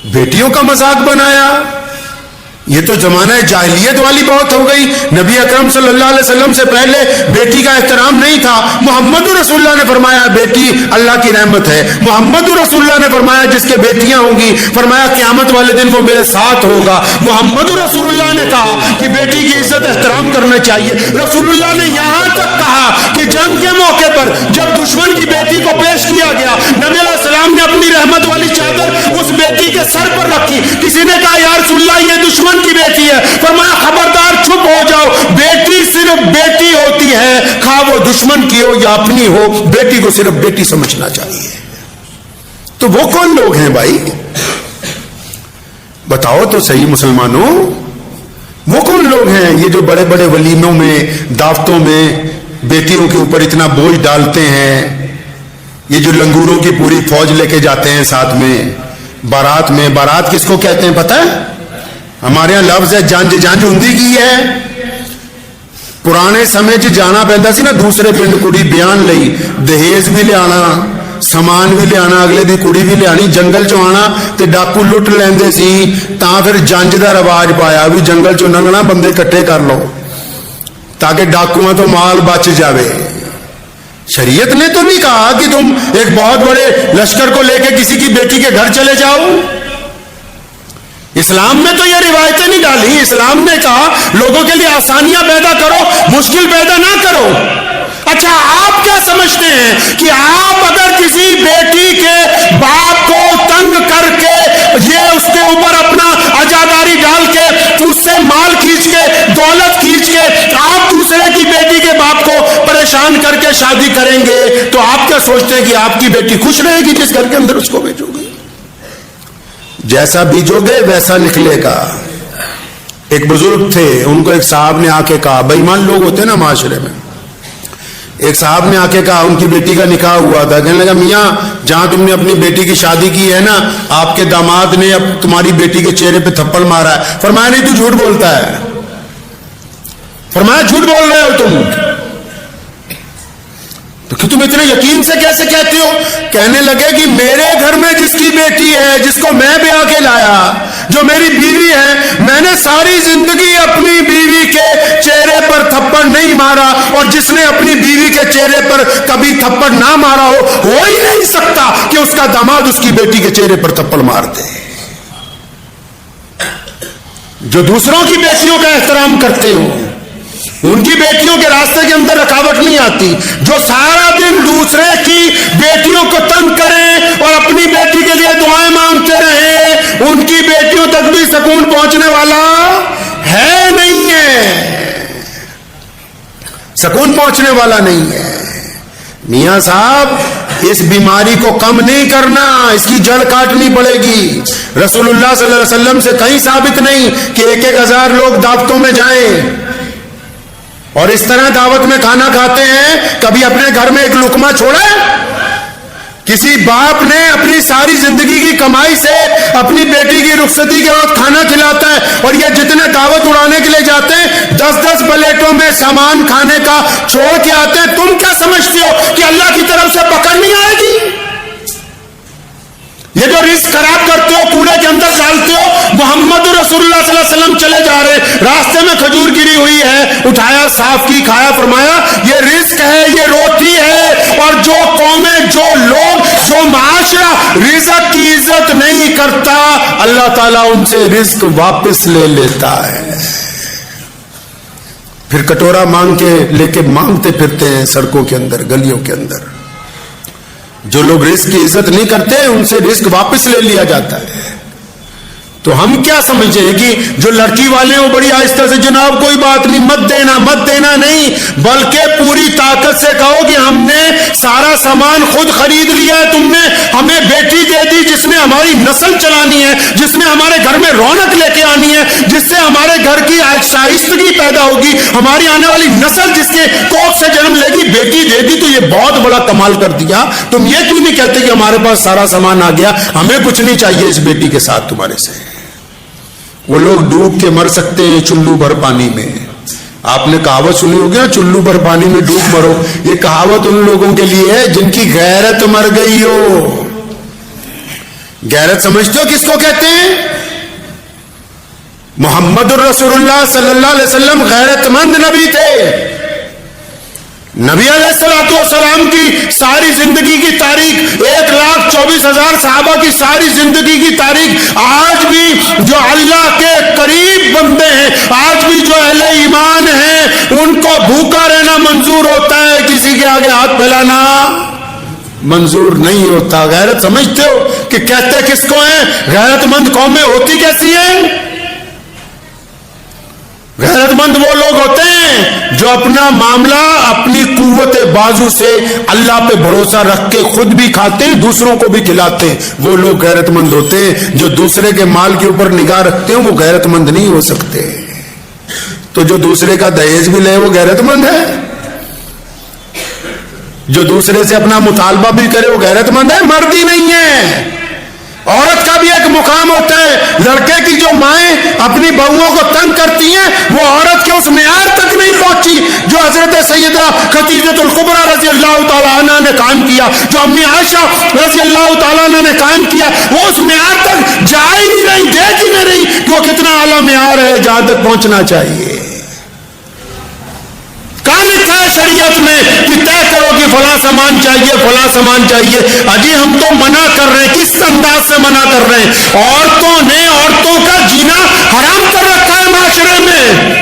بیٹیوں کا مذاق بنایا. یہ تو زمانہ جاہلیت والی بات ہو گئی. نبی اکرم صلی اللہ علیہ وسلم سے پہلے بیٹی کا احترام نہیں تھا. محمد رسول اللہ نے فرمایا بیٹی اللہ کی رحمت ہے. محمد رسول اللہ نے فرمایا جس کے بیٹیاں ہوں گی فرمایا قیامت والے دن وہ میرے ساتھ ہوگا. محمد رسول اللہ نے کہا کہ بیٹی کی عزت احترام کرنا چاہیے. رسول اللہ نے یہاں تک کہا کہ جنگ کے موقع پر جب دشمن کی بیٹی کو پیش کیا گیا نبی علیہ السلام نے اپنی رحمت والی چادر اس بیٹی کے سر پر رکھی. کسی نے کہا یا رسول اللہ یہ دشمن کی بیٹی ہے. فرمایا خبردار چپ ہو جاؤ, بیٹی صرف بیٹی ہوتی ہے, خواہ وہ دشمن کی ہو یا اپنی ہو, بیٹی کو صرف بیٹی سمجھنا چاہیے. تو وہ کون لوگ ہیں بھائی بتاؤ تو صحیح مسلمانوں, وہ کون لوگ ہیں یہ جو بڑے بڑے ولیموں میں دعوتوں میں بیٹیوں کے اوپر اتنا بوجھ ڈالتے ہیں؟ یہ جو لنگوروں کی پوری فوج لے کے جاتے ہیں ساتھ میں بارات میں. بارات کس کو کہتے ہیں پتہ ہے؟ ہمارے یہاں لفظ ہے جانج. جانج ہندی کی ہے. پرانے سمے چ جانا پہنتا سی نا دوسرے پنڈ کڑی بیان لئی, دہیز بھی لے آنا, سامان بھی لے آنا, اگلے دی کڑی بھی لے آنی. جنگل چ آنا تے ڈاکو لٹ لیندے سی, تاں پھر جنج دا رواج پایا بھی جنگل چ لنگنا بندے کٹھے کر لو تاکہ ڈاکوؤں تو مال بچ جاوے. شریعت نے تو نہیں کہا کہ تم ایک بہت بڑے لشکر کو لے کے کسی کی بیٹی کے گھر چلے جاؤ. اسلام میں تو یہ روایتیں نہیں ڈالی. اسلام نے کہا لوگوں کے لیے آسانیاں پیدا کرو, مشکل پیدا نہ کرو. اچھا آپ کیا سمجھتے ہیں کہ آپ اگر کسی بیٹی کے باپ کو تنگ کر کے یہ اس کے اوپر اپنا عزاداری ڈال کے اس سے مال کھینچ کے دولت کھینچ کے آپ دوسرے کی بیٹی کے باپ کو پریشان کر کے شادی کریں گے تو آپ کیا سوچتے ہیں کہ آپ کی بیٹی خوش رہے گی جس گھر کے اندر اس کو بھیجو گے؟ جیسا بیجو گے ویسا نکلے گا. ایک بزرگ تھے, ان کو ایک صاحب نے آ کے کہا, بے ایمان لوگ ہوتے ہیں نا معاشرے میں, ایک صاحب نے آ کے کہا ان کی بیٹی کا نکاح ہوا تھا, کہنے لگا میاں جہاں تم نے اپنی بیٹی کی شادی کی ہے نا آپ کے داماد نے اب تمہاری بیٹی کے چہرے پہ تھپڑ مارا ہے. فرمایا نہیں تو جھوٹ بولتا ہے. فرمایا جھوٹ بول رہے ہو تم, تو کہ تم اتنے یقین سے کیسے کہتے ہو؟ کہنے لگے کہ میرے گھر میں جس کی بیٹی ہے جس کو میں بیاہ کے لایا, جو میری بیوی ہے, میں نے ساری زندگی اپنی بیوی کے چہرے پر تھپڑ نہیں مارا, اور جس نے اپنی بیوی کے چہرے پر کبھی تھپڑ نہ مارا ہو ہی نہیں سکتا کہ اس کا داماد اس کی بیٹی کے چہرے پر تھپڑ مار دے. جو دوسروں کی بیٹیوں کا احترام کرتے ہو ان کی بیٹیوں کے راستے کے اندر رکاوٹ نہیں آتی. جو سارا دن دوسرے کی بیٹیوں کو تنگ کریں اور اپنی بیٹی کے لیے دعائیں مانگتے رہیں ان کی بیٹیوں تک بھی سکون پہنچنے والا ہے نہیں ہے, سکون پہنچنے والا نہیں ہے. میاں صاحب اس بیماری کو کم نہیں کرنا, اس کی جڑ کاٹنی پڑے گی. رسول اللہ صلی اللہ علیہ وسلم سے کہیں ثابت نہیں کہ 1,000 لوگ دعوتوں میں جائیں اور اس طرح دعوت میں کھانا کھاتے ہیں. کبھی اپنے گھر میں ایک لقمہ چھوڑا؟ کسی باپ نے اپنی ساری زندگی کی کمائی سے اپنی بیٹی کی رخصتی کے وقت کھانا کھلاتا ہے, اور یہ جتنے دعوت اڑانے کے لیے جاتے ہیں 10-10 پلیٹوں میں سامان کھانے کا چھوڑ کے آتے ہیں. تم کیا سمجھتے ہو کہ اللہ کی طرف سے پکڑ نہیں آئے گی؟ یہ جو رزق خراب کرتے ہو کوڑے کے اندر ڈالتے ہو. محمد رسول اللہ صلی اللہ علیہ وسلم چلے جا رہے, راستے میں کھجور گری ہوئی ہے, اٹھایا صاف کی کھایا, فرمایا یہ رزق ہے, یہ روٹی ہے. اور جو قومیں, جو لوگ, جو معاشرہ رزق کی عزت نہیں کرتا اللہ تعالیٰ ان سے رزق واپس لے لیتا ہے. پھر کٹورا مانگ کے لے کے مانگتے پھرتے ہیں سڑکوں کے اندر, گلیوں کے اندر. جو لوگ رزق کی عزت نہیں کرتے ان سے رزق واپس لے لیا جاتا ہے. تو ہم کیا سمجھے کہ جو لڑکی والے ہیں وہ بڑی آہستہ سے جناب کوئی بات نہیں, مت دینا نہیں, بلکہ پوری طاقت سے کہو کہ ہم نے سارا سامان خود خرید لیا ہے, تم نے ہمیں بیٹی دے دی جس نے ہماری نسل چلانی ہے, جس نے ہمارے گھر میں رونق لے کے آنی ہے, جس سے ہمارے گھر کی شائستگی پیدا ہوگی, ہماری آنے والی نسل جس کے کوکھ سے جنم لے گی, بیٹی دے دی. تو یہ بہت بڑا کمال کر دیا. تم یہ کیوں نہیں کہتے کہ ہمارے پاس سارا سامان آ گیا, ہمیں کچھ نہیں چاہیے اس بیٹی کے ساتھ تمہارے سے. وہ لوگ ڈوب کے مر سکتے ہیں چلو بھر پانی میں. آپ نے کہاوت سنی ہوگی نا, چلو بھر پانی میں ڈوب مرو. یہ کہاوت ان لوگوں کے لیے ہے جن کی غیرت مر گئی ہو, غیرت سمجھتے ہو کس کو کہتے ہیں؟ محمد الرسول اللہ صلی اللہ علیہ وسلم غیرت مند نبی تھے. نبی علیہ الصلوۃ والسلام کی ساری زندگی کی تاریخ، 1,24,000 صحابہ کی ساری زندگی کی تاریخ، آج بھی جو اللہ کے قریب بندے ہیں، آج بھی جو اہل ایمان ہیں، ان کو بھوکا رہنا منظور ہوتا ہے، کسی کے آگے ہاتھ پھیلانا منظور نہیں ہوتا. غیرت سمجھتے ہو کہ کہتے کس کو ہیں؟ غیرت مند قومیں ہوتی کیسی ہیں؟ غیرت مند وہ لوگ ہوتے ہیں جو اپنا معاملہ اپنی قوت بازو سے اللہ پہ بھروسہ رکھ کے خود بھی کھاتے ہیں، دوسروں کو بھی کھلاتے ہیں. وہ لوگ غیرت مند ہوتے ہیں. جو دوسرے کے مال کے اوپر نگاہ رکھتے ہیں وہ غیرت مند نہیں ہو سکتے. تو جو دوسرے کا دہیج بھی لے وہ غیرت مند ہے. جو دوسرے سے اپنا مطالبہ بھی کرے وہ غیرت مند ہے. مرد ہی نہیں ہے. عورت کا بھی ایک مقام ہوتا ہے. لڑکے کی جو مائیں اپنی بہوؤں کو تنگ کرتی ہیں وہ عورت کے اس معیار تک نہیں پہنچی جو حضرت سیدہ خدیجہ الکبریٰ رضی اللہ تعالیٰ عنہ نے قائم کیا، جو امی عائشہ رضی اللہ تعالیٰ عنہ نے قائم کیا. وہ اس معیار تک جا ہی نہیں رہی، دیکھ ہی نہیں رہی کہ وہ کتنا اعلیٰ معیار ہے جہاں تک پہنچنا چاہیے. کہاں لکھا ہے شریعت میں کہ طے کرو کہ فلاں سامان چاہیے، فلاں سامان چاہیے؟ اجی ہم تو منع کر رہے ہیں. کس انداز سے منع کر رہے ہیں؟ عورتوں نے عورتوں کا جینا حرام کر رکھا ہے معاشرے میں.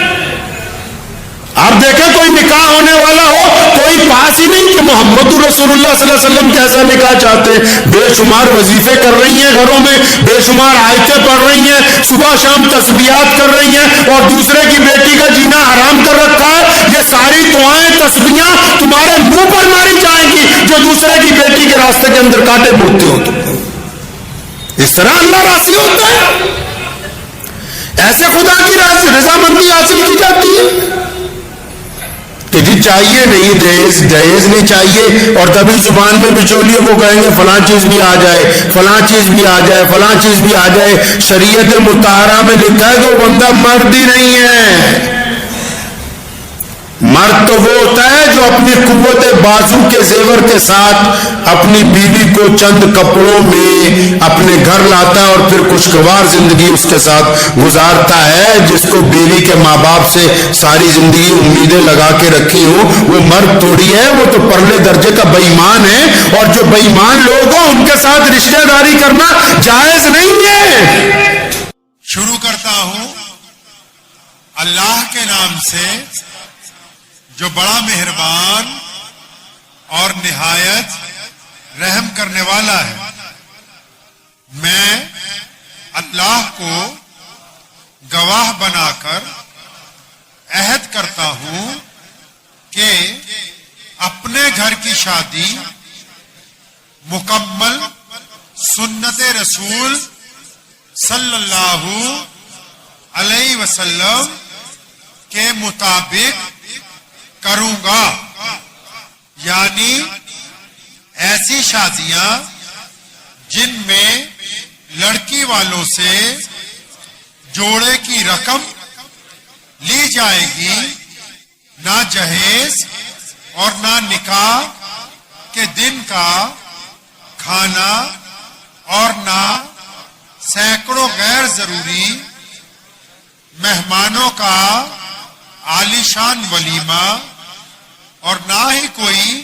آپ دیکھیں کوئی نکاح ہونے والا ہو، کوئی پاس ہی نہیں کہ محمد رسول اللہ صلی اللہ علیہ وسلم کیسا نکاح چاہتے ہیں. بے شمار وظیفے کر رہی ہیں گھروں میں، بے شمار آیتیں پڑھ رہی ہیں، صبح شام تسبیحات کر رہی ہیں، اور دوسرے کی بیٹی کا جینا حرام کر رکھا ہے. یہ ساری دعائیں تسبیحاں تمہارے منہ پر ماری جائیں گی جو دوسرے کی بیٹی کے راستے کے اندر کانٹے پھوٹتے ہو. تم اس طرح اللہ راضی ہوتا ہے؟ ایسے خدا کی رضامندی حاصل کی جاتی ہے کہ جی چاہیے نہیں، جہیز نہیں چاہیے، اور تبھی زبان میں بچولیوں کو کہیں گے فلاں چیز بھی آ جائے، فلاں چیز بھی آ جائے، فلاں چیز بھی آ جائے. شریعت مطہرہ میں لکھا ہے کہ وہ بندہ مرد ہی نہیں ہے. مرد تو وہ ہوتا ہے جو اپنی قوت بازو کے زیور کے ساتھ اپنی بیوی کو چند کپڑوں میں اپنے گھر لاتا ہے اور پھر خوشگوار زندگی اس کے ساتھ گزارتا ہے. جس کو بیوی کے ماں باپ سے ساری زندگی امیدیں لگا کے رکھی ہوں وہ مرد تھوڑی ہے، وہ تو پرلے درجے کا بے ایمان ہے. اور جو بے ایمان لوگ ہوں ان کے ساتھ رشتہ داری کرنا جائز نہیں ہے. شروع کرتا ہوں اللہ کے نام سے جو بڑا مہربان اور نہایت رحم کرنے والا ہے. میں اللہ کو گواہ بنا کر عہد کرتا ہوں کہ اپنے گھر کی شادی مکمل سنت رسول صلی اللہ علیہ وسلم کے مطابق کروں گا. یعنی ایسی شادیاں جن میں لڑکی والوں سے جوڑے کی رقم لی جائے گی، نہ جہیز اور نہ نکاح کے دن کا کھانا، اور نہ سینکڑوں غیر ضروری مہمانوں کا عالیشان ولیمہ، اور نہ ہی کوئی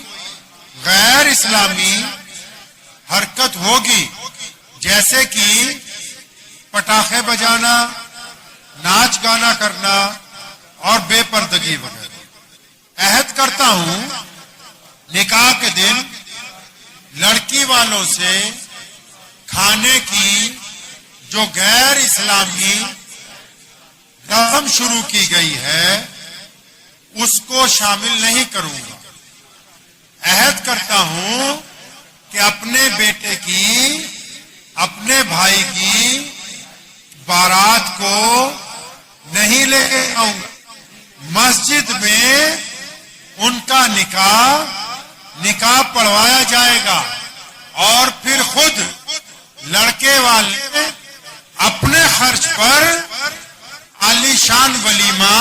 غیر اسلامی حرکت ہوگی جیسے کہ پٹاخے بجانا، ناچ گانا کرنا اور بے پردگی وغیرہ. عہد کرتا ہوں نکاح کے دن لڑکی والوں سے کھانے کی جو غیر اسلامی رسم شروع کی گئی ہے اس کو شامل نہیں کروں گا. عہد کرتا ہوں کہ اپنے بیٹے کی، اپنے بھائی کی بارات کو نہیں لے کے آؤں گا. مسجد میں ان کا نکاح پڑھوایا جائے گا اور پھر خود لڑکے والے اپنے خرچ پر عالیشان ولیمہ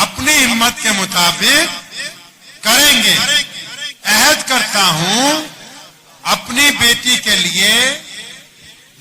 اپنی ہمت کے مطابق کریں گے. عہد کرتا ہوں اپنی بیٹی کے لیے